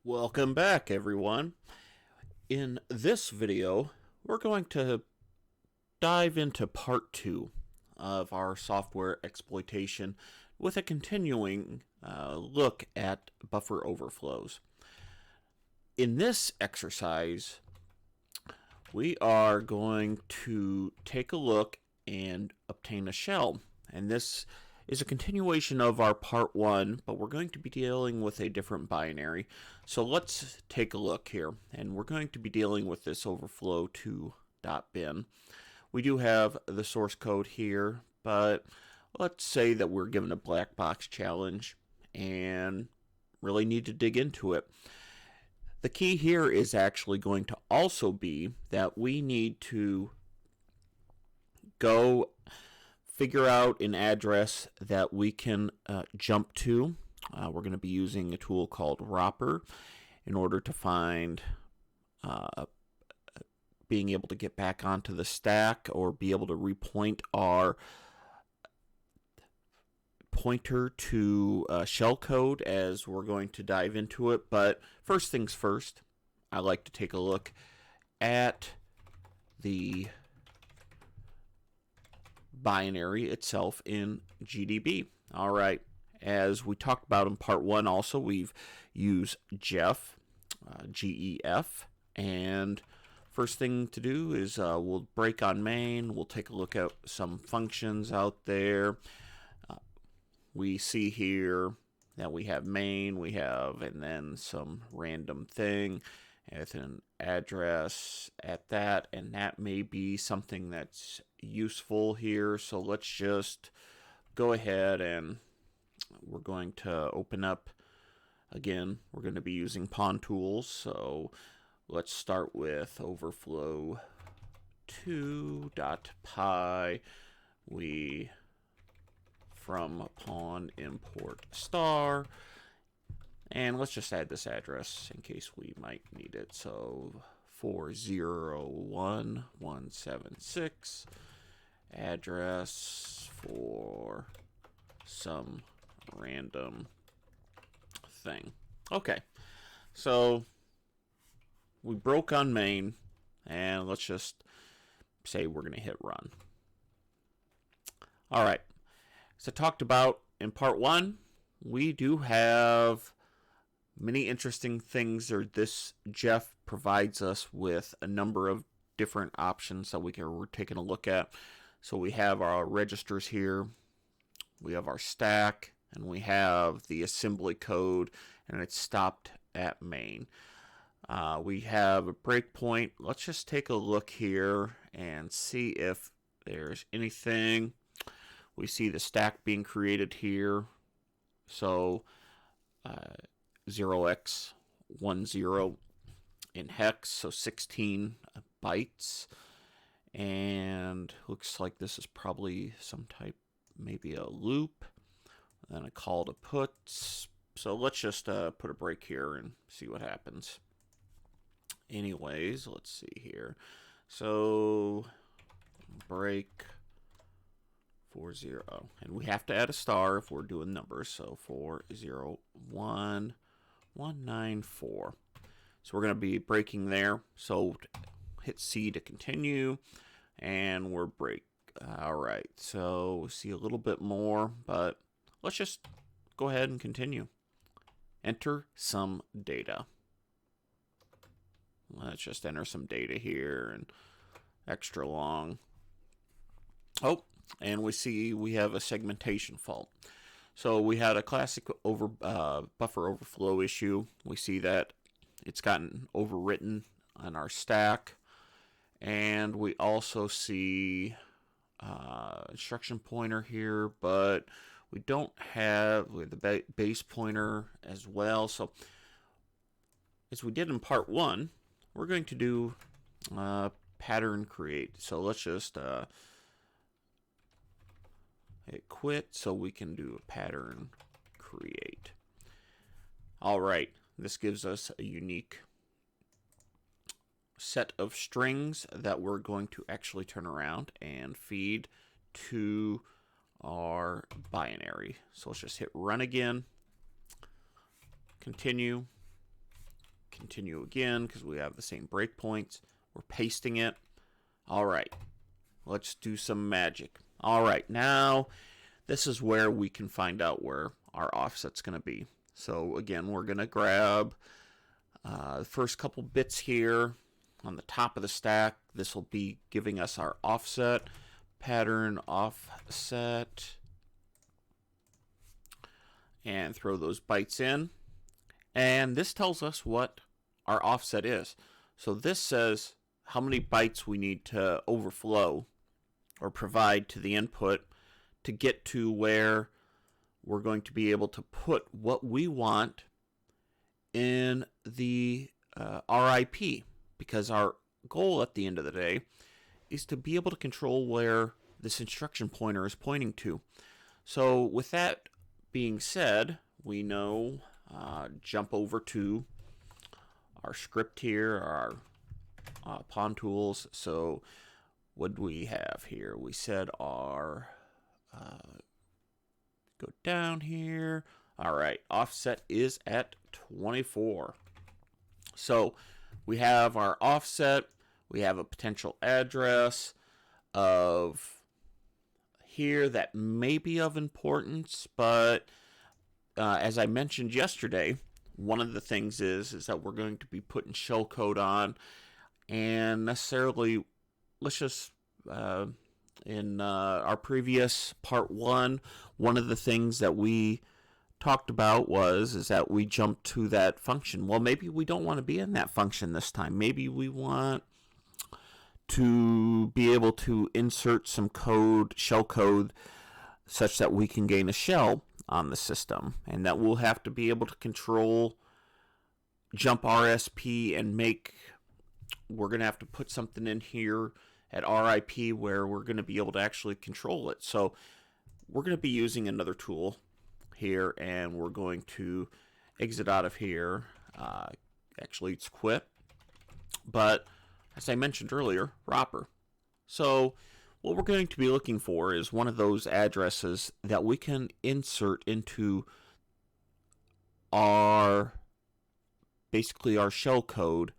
Welcome back, everyone. In this video, we're going to dive into part 2 of our software exploitation with a continuing look at buffer overflows. In this exercise, we are going to take a look and obtain a shell. And this is a continuation of our part 1, but we're going to be dealing with a different binary. So let's take a look here. And we're going to be dealing with this overflow 2.bin. We do have the source code here, but let's say that we're given a black box challenge and really need to dig into it. The key here is actually going to also be that we need to go figure out an address that we can jump to. We're going to be using a tool called Ropper in order to find being able to get back onto the stack or be able to repoint our pointer to shellcode as we're going to dive into it. But first things first, I like to take a look at the binary itself in GDB. All right, as we talked about in part 1 also, we've used Gef, G-E-F, and first thing to do is we'll break on main. We'll take a look at some functions out there. We see here that we have main, and then some random thing with an address at that, and that may be something that's useful here. So let's just go ahead and we're going to open up again. We're going to be using pawn tools, so let's start with overflow 2.py. We from pawn import star, and let's just add this address in case we might need it. So 401176 address for some random thing. Okay, so we broke on main, and let's just say we're going to hit run. All right. So talked about in part 1, we do have many interesting things. This Gef provides us with a number of different options that we're taking a look at. So we have our registers here, we have our stack, and we have the assembly code, and it's stopped at main. We have a breakpoint. Let's just take a look here and see if there's anything. We see the stack being created here. So 0x10 in hex, so 16 bytes. And looks like this is probably some type, maybe a loop, then a call to puts. So let's just put a break here and see what happens. Anyways, let's see here. So break 40, and we have to add a star if we're doing numbers. So 401194. So we're going to be breaking there. So hit C to continue, and we're break. All right. So we see a little bit more, but let's just go ahead and continue. Enter some data. Let's just enter some data here, and extra long. Oh, and we see we have a segmentation fault. So we had a classic buffer overflow issue. We see that it's gotten overwritten on our stack, and we also see instruction pointer here, but we don't have the base pointer as well. So as we did in part 1, we're going to do pattern create. So let's just hit quit so we can do a pattern create. All right, this gives us a unique set of strings that we're going to actually turn around and feed to our binary. So let's just hit run again, continue, continue again because we have the same breakpoints. We're pasting it. All right, let's do some magic. All right, now this is where we can find out where our offset's going to be. So again, we're going to grab the first couple bits here on the top of the stack. This will be giving us our offset, pattern offset, and throw those bytes in. And this tells us what our offset is. So this says how many bytes we need to overflow or provide to the input to get to where we're going to be able to put what we want in the RIP, because our goal at the end of the day is to be able to control where this instruction pointer is pointing to. So with that being said, we know jump over to our script here, our pawn tools. So what do we have here? We said our go down here. All right, offset is at 24. So we have our offset. We have a potential address of here that may be of importance, but as I mentioned yesterday, one of the things is that we're going to be putting shellcode on, and necessarily, let's just in our previous part one of the things that we talked about is that we jumped to that function. Well, maybe we don't want to be in that function this time. Maybe we want to be able to insert some code, shell code, such that we can gain a shell on the system, and that we'll have to be able to control jump RSP and we're going to have to put something in here at RIP where we're going to be able to actually control it. So we're going to be using another tool here, and we're going to exit out of here. Actually, it's quit. But as I mentioned earlier, Ropper. So what we're going to be looking for is one of those addresses that we can insert into basically our shell code,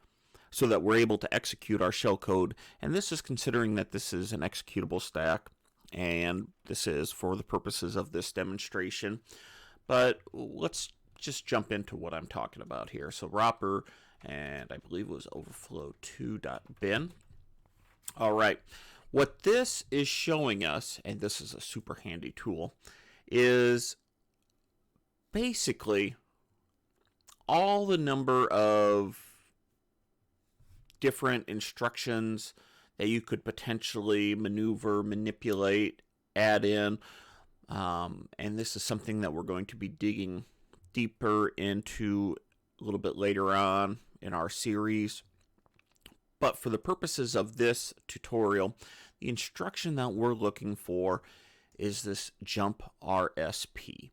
so that we're able to execute our shell code. And this is considering that this is an executable stack, and this is for the purposes of this demonstration. But let's just jump into what I'm talking about here. So Ropper, and I believe it was overflow 2.bin. All right, what this is showing us, and this is a super handy tool, is basically all the number of different instructions that you could potentially maneuver, manipulate, add in. And this is something that we're going to be digging deeper into a little bit later on in our series. But for the purposes of this tutorial, the instruction that we're looking for is this jump RSP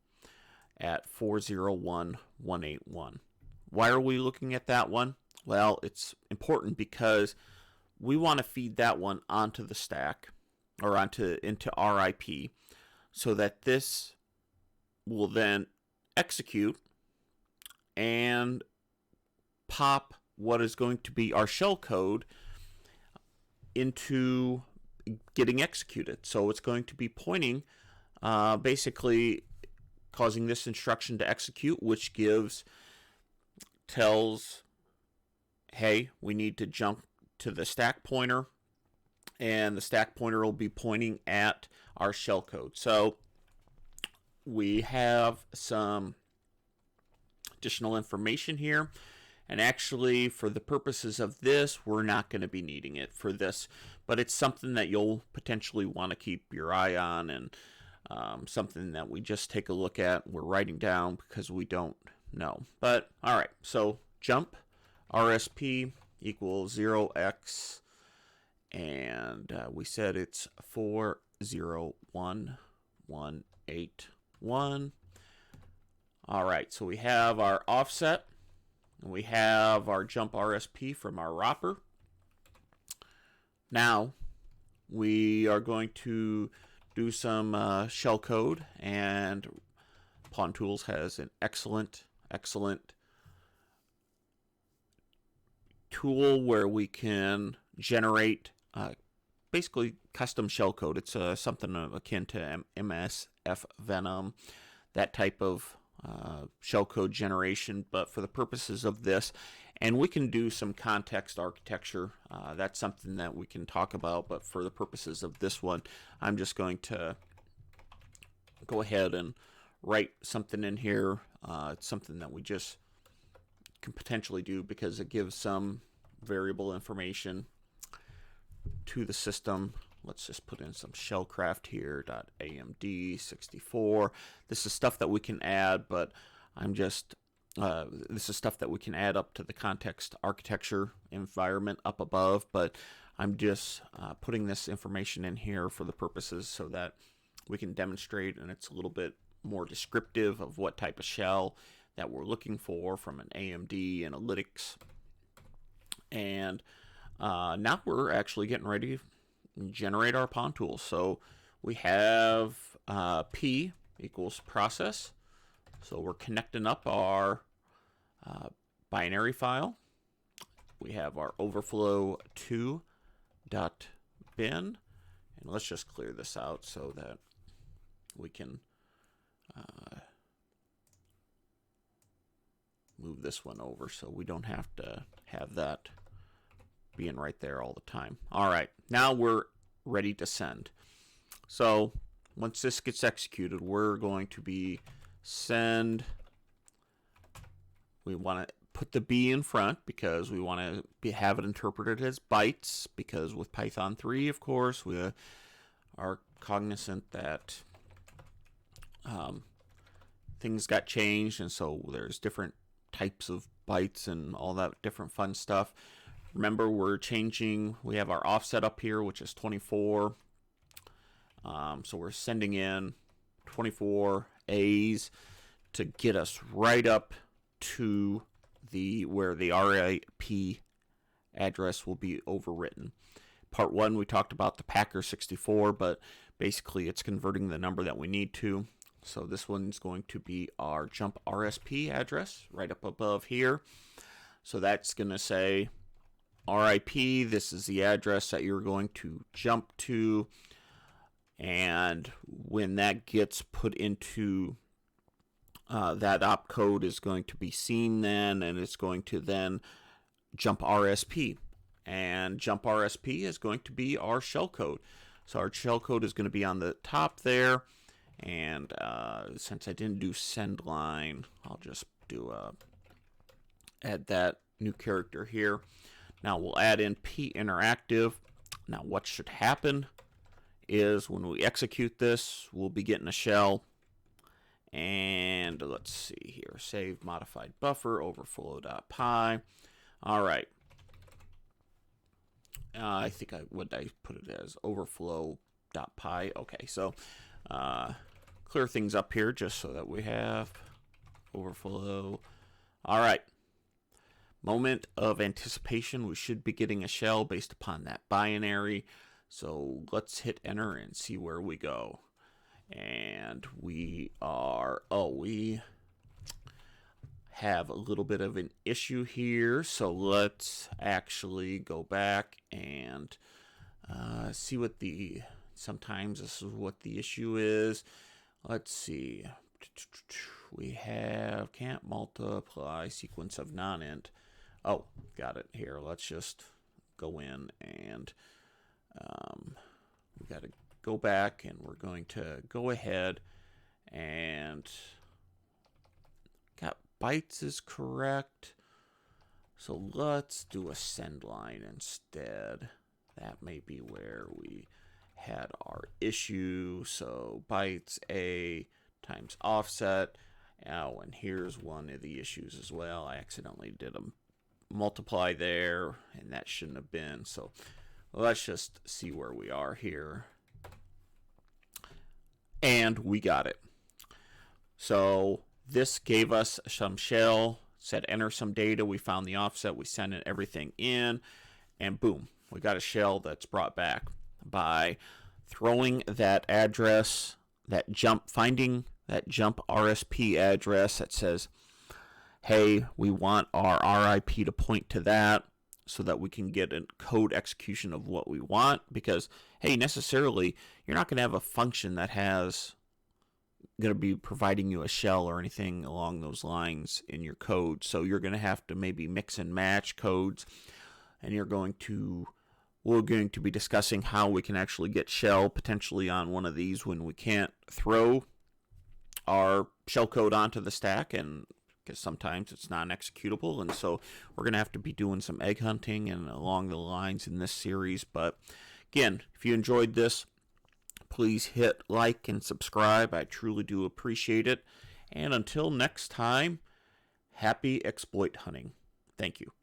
at 401181. Why are we looking at that one? Well, it's important because we want to feed that one onto the stack, or into RIP, so that this will then execute and pop what is going to be our shell code into getting executed. So it's going to be pointing, basically causing this instruction to execute, which tells, hey, we need to jump to the stack pointer, and the stack pointer will be pointing at our shellcode. So we have some additional information here, and actually for the purposes of this, we're not going to be needing it for this, but it's something that you'll potentially want to keep your eye on, and something that we just take a look at. We're writing down because we don't know. But all right, so jump RSP equals 0x, and we said it's 401181. All right, so we have our offset, and we have our jump RSP from our Ropper. Now we are going to do some shell code, and Pawn Tools has an excellent tool where we can generate basically custom shellcode. It's something akin to MSF Venom, that type of shellcode generation, but for the purposes of this, and we can do some context architecture. That's something that we can talk about, but for the purposes of this one, I'm just going to go ahead and write something in here. It's something that we just can potentially do because it gives some variable information to the system. Let's just put in some shellcraft here, .amd64. This is stuff that we can add, but I'm just, this is stuff that we can add up to the context architecture environment up above, but I'm just putting this information in here for the purposes so that we can demonstrate, and it's a little bit more descriptive of what type of shell that we're looking for from an AMD analytics. And now we're actually getting ready to generate our pawn tools. So we have P equals process. So we're connecting up our binary file. We have our overflow 2.bin. And let's just clear this out so that we can move this one over so we don't have to have that being right there all the time. All right, now we're ready to send. So once this gets executed, we're going to be send. We want to put the B in front because we want to have it interpreted as bytes, because with Python 3, of course, we are cognizant that things got changed, and so there's different types of bytes and all that different fun stuff. Remember, we're changing, we have our offset up here, which is 24. So we're sending in 24 A's to get us right up to where the RIP address will be overwritten. Part 1, we talked about the Packer 64, but basically it's converting the number that we need to. So this one's going to be our jump RSP address right up above here. So that's going to say RIP, this is the address that you're going to jump to, and when that gets put into that opcode is going to be seen then, and it's going to then jump RSP, and jump RSP is going to be our shellcode. So our shellcode is going to be on the top there, and since I didn't do send line, I'll just do add that new character here. Now we'll add in P interactive. Now what should happen is when we execute this, we'll be getting a shell. And let's see here, save modified buffer, overflow.py. All right. I think I put it as overflow.py. Okay, so clear things up here just so that we have overflow. All right. Moment of anticipation, we should be getting a shell based upon that binary. So let's hit enter and see where we go. And we have a little bit of an issue here. So let's actually go back and see what sometimes this is what the issue is. Let's see. We have can't multiply sequence of non-int. Oh, got it here. Let's just go in and we got to go back, and we're going to go ahead and got bytes is correct. So let's do a send line instead. That may be where we had our issue. So bytes A times offset. Oh, and here's one of the issues as well. I accidentally did a multiply there, and that shouldn't have been. So let's just see where we are here. And we got it. So this gave us some shell, said enter some data. We found the offset. We sent everything in, and boom, we got a shell that's brought back by throwing that address, finding that jump RSP address that says, hey, we want our RIP to point to that. so that we can get a code execution of what we want, because hey, necessarily you're not going to have a function that has going to be providing you a shell or anything along those lines in your code. So you're going to have to maybe mix and match codes, and we're going to be discussing how we can actually get shell potentially on one of these when we can't throw our shellcode onto the stack, and because sometimes it's non-executable, and so we're going to have to be doing some egg hunting and along the lines in this series. But again, if you enjoyed this, please hit like and subscribe. I truly do appreciate it. And until next time, happy exploit hunting. Thank you.